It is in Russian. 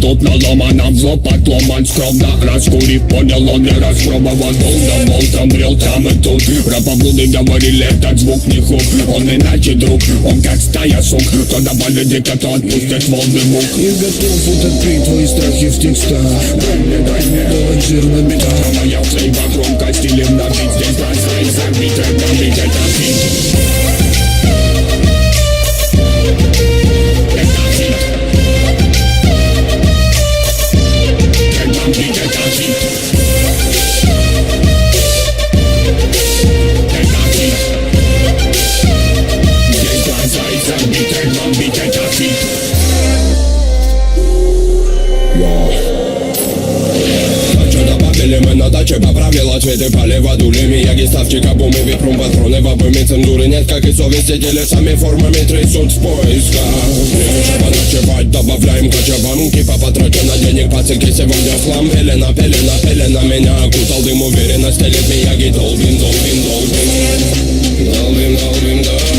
тут наломано в лоб отломан скромно. Раскурив, понял, он не распробовал. Долго был, там брел, там и тут. Про поблуды говорили, этот звук не хук. Он иначе друг, он как стая сук. То добавит дико, то отпустит волны мук. И готов утопить твои страхи в текстах. Дай мне, давать жирно бита. Моя флейва громко стилем набить. Здесь бросается бит, это бит, это бит. Мы на даче поправила цветы, полива дули Мияги, ставьте кабумы, випрум, патроны в обойме. Цензуры нет, как и совести, телесами формами трясут в поисках. Прежде поночевать, добавляем кочевам. Кипа потрачено денег, пацанки, сегодня хлам. Пелена, пелена, пелена, меня окутал дым, уверенно стелит Мияги. Долбин, долбин, долбин. Долбин, долбин, долбин.